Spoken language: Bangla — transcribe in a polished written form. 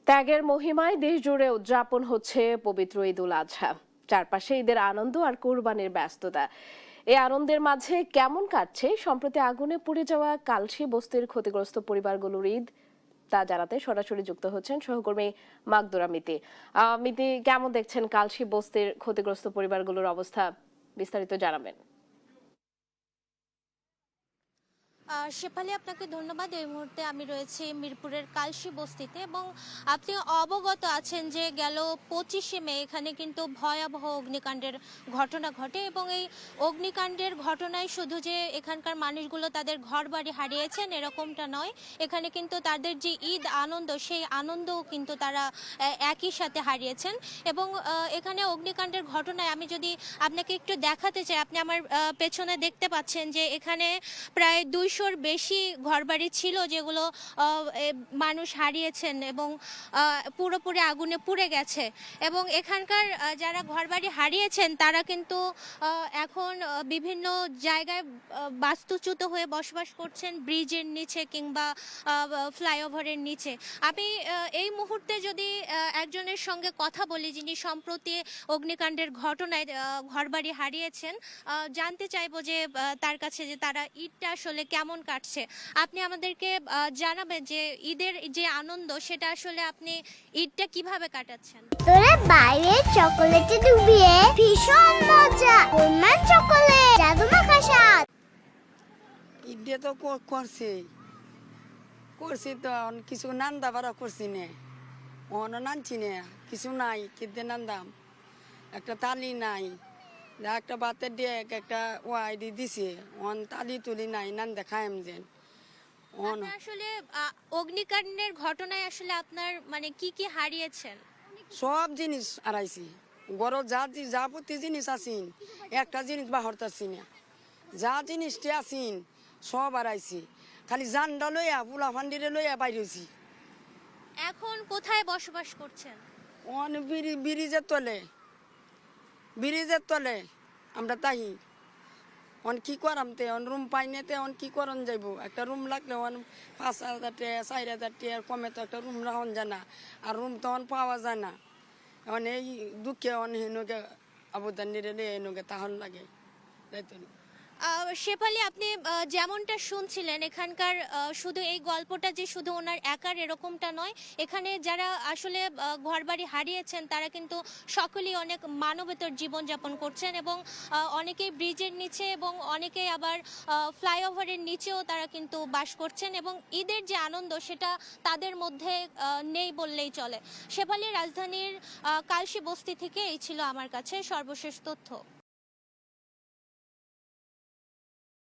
ত্যাগের মহিমায় দেশ জুড়ে উদযাপন হচ্ছে পবিত্র ঈদুল আজহা। চারপাশে ঈদের আনন্দ আর কুরবানির ব্যস্ততা। এই আনন্দের মাঝে কেমন কাটছে সম্প্রতি আগুনে পুড়ে যাওয়া কালশী বস্তির ক্ষতিগ্রস্ত পরিবারগুলোর ঈদ, তা জানাতে সরাসরি যুক্ত হচ্ছেন সহকর্মী মাকদুরা মিতি। মিতি, কেমন দেখছেন কালশী বস্তির ক্ষতিগ্রস্ত পরিবারগুলোর অবস্থা? বিস্তারিত জানাবেন। শেফালি, আপনাকে ধন্যবাদ। এই মুহূর্তে আমি রয়েছি মিরপুরের কালশী বস্তিতে এবং আপনি অবগত আছেন যে গেল 25শে মে এখানে কিন্তু ভয়াবহ অগ্নিকাণ্ডের ঘটনা ঘটে এবং এই অগ্নিকাণ্ডের ঘটনায় শুধু যে এখানকার মানুষগুলো তাদের ঘরবাড়ি হারিয়েছেন এরকমটা নয়, এখানে কিন্তু তাদের যে ঈদ আনন্দ সেই আনন্দও কিন্তু তারা একই সাথে হারিয়েছেন। এবং এখানে অগ্নিকাণ্ডের ঘটনায় আমি যদি আপনাকে একটু দেখাতে চাই, আপনি আমার পেছনে দেখতে পাচ্ছেন যে এখানে প্রায় 200-র বেশি ঘরবাড়ি ছিল যেগুলো মানুষ হারিয়েছেন এবং পুরোপুরি আগুনে পুড়ে গেছে। এবং এখানকার যারা ঘরবাড়ি হারিয়েছেন তারা কিন্তু এখন বিভিন্ন জায়গায় বাস্তুচ্যুত হয়ে বসবাস করছেন, ব্রিজের নিচে কিংবা ফ্লাইওভারের নিচে। আমি এই মুহূর্তে যদি একজনের সঙ্গে কথা বলি যিনি সম্প্রতি অগ্নিকাণ্ডের ঘটনায় ঘরবাড়ি হারিয়েছেন, জানতে চাইবো যে তার কাছে যে তারা ঈদটা আসলে কেমন কাটছে। আপনি আমাদেরকে জানাবেন যে ঈদের যে আনন্দ সেটা আসলে আপনি ঈদটা কিভাবে কাটাচ্ছেন। তোরে বাইরে চকোলেটে ডুবিয়ে ভীষণ মজা, গোলমাল চকোলেট, জাদু মাখা স্বাদ। ঈদে তো করছি তো কিছু নান্দা বাড়া করছি নে, অন্য নানছি নে, কিছু নাই কিদে নান্দাম, একটা তালি নাই, একটা বাতের দিয়ে একটা ওয়াইডি দিছে, অন তালি তুলি নাই, নান দেখাইম যেন আপনি আসলে অগ্নিকাণ্ডের ঘটনায় আসলে আপনার মানে কি কি হারিয়েছেন? সব জিনিস হারাইছি। গরো যা প্রতি জিনিস আসিন একটা জিনিস বাহরতাছি না, যা জিনিসটি আসিন সব হারাইছি। খালি জানডা লইয়া পুলা ফান্ডিরে লইয়া বাইরেছি। এখন কোথায় বসবাস করছেন? অন ব্রিজের তলে আমরা তাহি। অন কি করাম তে অন রুম পাইনে তে অন কি করন যাইব, একটা রুম লাগলে অন 5,000 টাকা 4,000 টাকার কমে তো একটা রুম রাখন যায় না, আর রুম তো অন পাওয়া যায় না। অন এই দুঃখে অন হেনুকে আবুদানিরে লে হেনুকে তাহন লাগে তাই তো। শেফালি, আপনি যেমনটা শুনছিলেন এখানকার শুধু এই গল্পটা যে শুধু ওনার একার এরকমটা নয়, এখানে যারা আসলে ঘরবাড়ি হারিয়েছেন তারা কিন্তু সকলেই অনেক মানবেতর জীবনযাপন করছেন এবং অনেকেই ব্রিজের নিচে এবং অনেকেই আবার ফ্লাইওভারের নিচেও তারা কিন্তু বাস করছেন এবং ঈদের যে আনন্দ সেটা তাদের মধ্যে নেই বললেই চলে। শেফালি, রাজধানীর কালশী বস্তি থেকে এই ছিল আমার কাছে সর্বশেষ তথ্য।